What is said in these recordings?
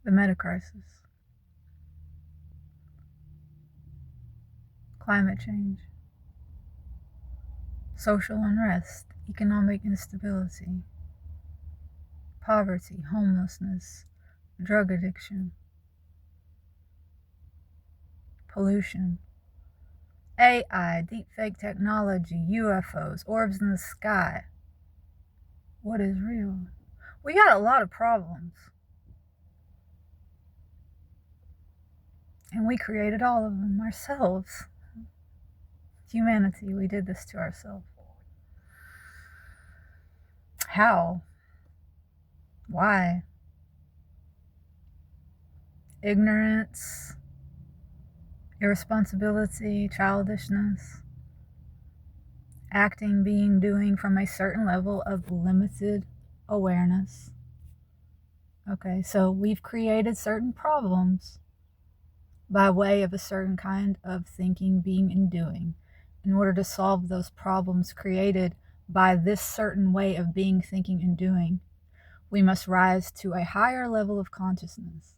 the Metacrisis, climate change, social unrest, economic instability, poverty, homelessness, drug addiction, pollution, AI, deepfake technology, UFOs, orbs in the sky. What is real? We got a lot of problems. And we created all of them ourselves. Humanity, we did this to ourselves. How? Why? Ignorance, irresponsibility, childishness, acting, being, doing from a certain level of limited awareness. Okay, so we've created certain problems by way of a certain kind of thinking, being, and doing. In order to solve those problems created by this certain way of being, thinking, and doing, we must rise to a higher level of consciousness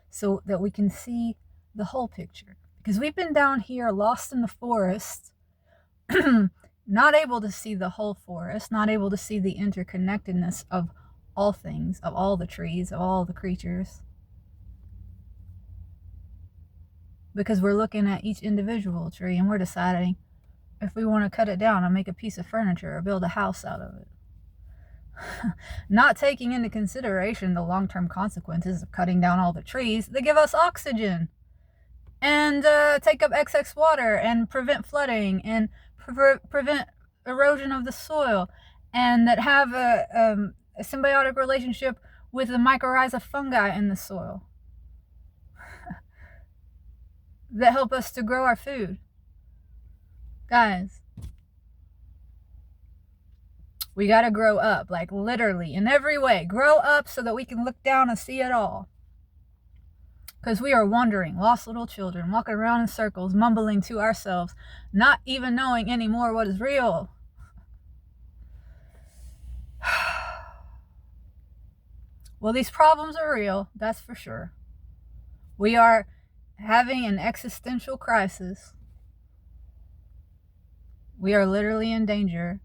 so that we can see the whole picture. Because we've been down here lost in the forest, not able to see the whole forest, not able to see the interconnectedness of all things, of all the trees, of all the creatures. Because we're looking at each individual tree and we're deciding if we want to cut it down and make a piece of furniture or build a house out of it. Not taking into consideration the long-term consequences of cutting down all the trees that give us oxygen and take up excess water and prevent flooding and prevent erosion of the soil, and that have a symbiotic relationship with the mycorrhiza fungi in the soil that help us to grow our food. Guys, we gotta grow up, like literally in every way. Grow up so that we can look down and see it all. Because we are wandering, lost little children, walking around in circles, mumbling to ourselves, not even knowing anymore what is real. Well, these problems are real, that's for sure. We are having an existential crisis. We are literally in danger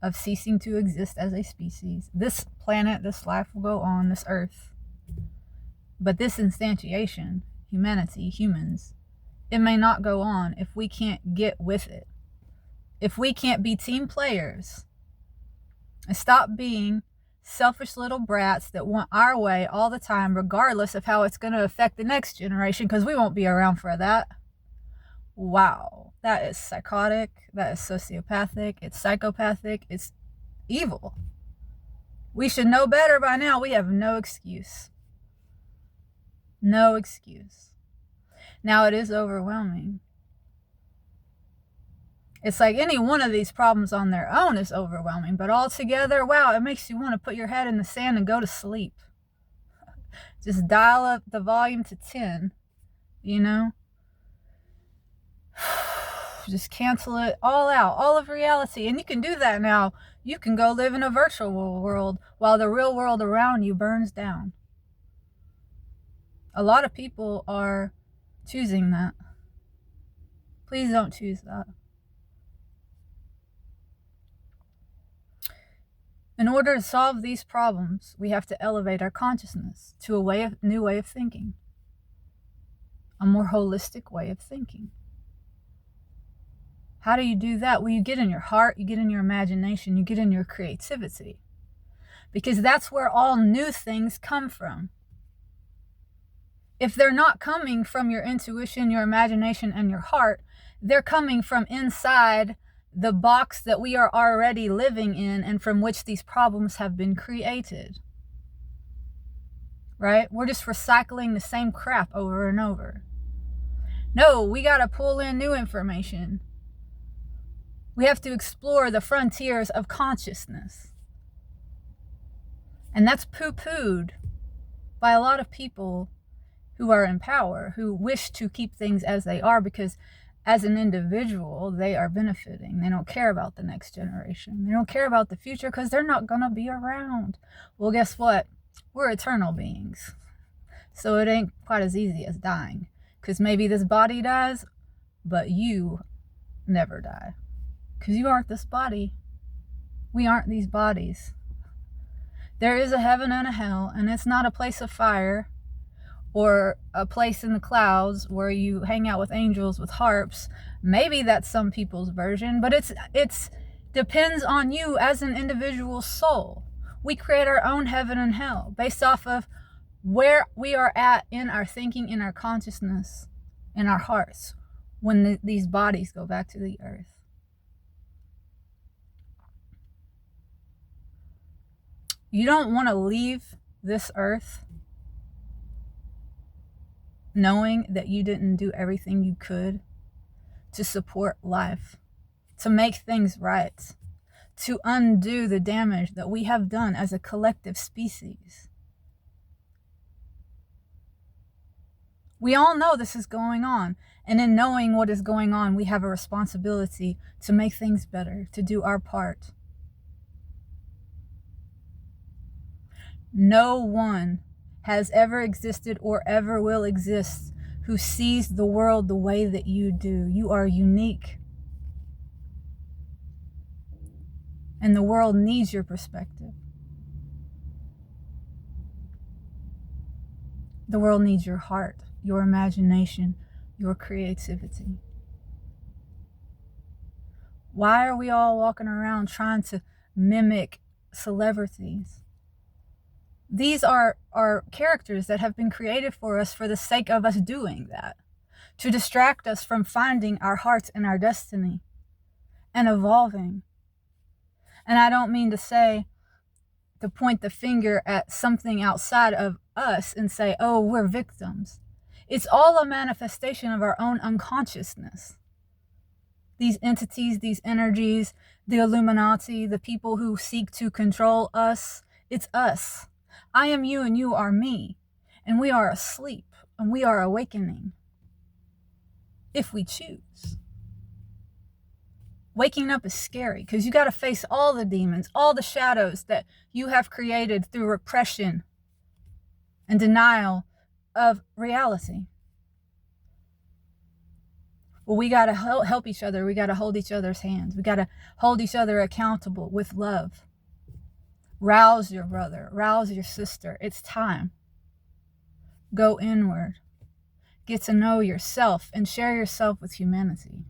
of ceasing to exist as a species. This planet, this life will go on, this earth. But this instantiation, humanity, humans, it may not go on if we can't get with it. If we can't be team players and stop being selfish little brats that want our way all the time, regardless of how it's going to affect the next generation, because we won't be around for that. Wow, that is psychotic, that is sociopathic, it's psychopathic, it's evil. We should know better by now. We have no excuse. No excuse. Now, it is overwhelming. It's like any one of these problems on their own is overwhelming, but all together, wow, it makes you want to put your head in the sand and go to sleep. Just dial up the volume to 10, you know? Just cancel it all out, all of reality. And you can do that now. You can go live in a virtual world while the real world around you burns down. A lot of people are choosing that. Please don't choose that. In order to solve these problems, we have to elevate our consciousness to a new way of thinking. A more holistic way of thinking. How do you do that? Well, you get in your heart, you get in your imagination, you get in your creativity. Because that's where all new things come from. If they're not coming from your intuition, your imagination, and your heart, they're coming from inside the box that we are already living in and from which these problems have been created. Right? We're just recycling the same crap over and over. No, we got to pull in new information. We have to explore the frontiers of consciousness. And that's poo-pooed by a lot of people who are in power, who wish to keep things as they are because as an individual, they are benefiting. They don't care about the next generation. They don't care about the future because they're not going to be around. Well, guess what? We're eternal beings. So it ain't quite as easy as dying. Because maybe this body dies, but you never die. Because you aren't this body. We aren't these bodies. There is a heaven and a hell, and it's not a place of fire or a place in the clouds where you hang out with angels with harps. Maybe that's some people's version, but it's depends on you as an individual soul. We create our own heaven and hell based off of where we are at in our thinking, in our consciousness, in our hearts, when these bodies go back to the earth. You don't want to leave this earth knowing that you didn't do everything you could to support life, to make things right, to undo the damage that we have done as a collective species. We all know this is going on, and in knowing what is going on, we have a responsibility to make things better, to do our part. No one has ever existed or ever will exist who sees the world the way that you do. You are unique. And the world needs your perspective. The world needs your heart, your imagination, your creativity. Why are we all walking around trying to mimic celebrities? These are characters that have been created for us for the sake of us doing that, to distract us from finding our hearts and our destiny and evolving. And I don't mean to say, to point the finger at something outside of us and say, oh, we're victims. It's all a manifestation of our own unconsciousness. These entities, these energies, the Illuminati, the people who seek to control us, it's us. I am you and you are me, and we are asleep and we are awakening if we choose. Waking up is scary because you got to face all the demons, all the shadows that you have created through repression and denial of reality. Well, we got to help each other. We got to hold each other's hands. We got to hold each other accountable with love. Rouse your brother, rouse your sister. It's time. Go inward. Get to know yourself and share yourself with humanity.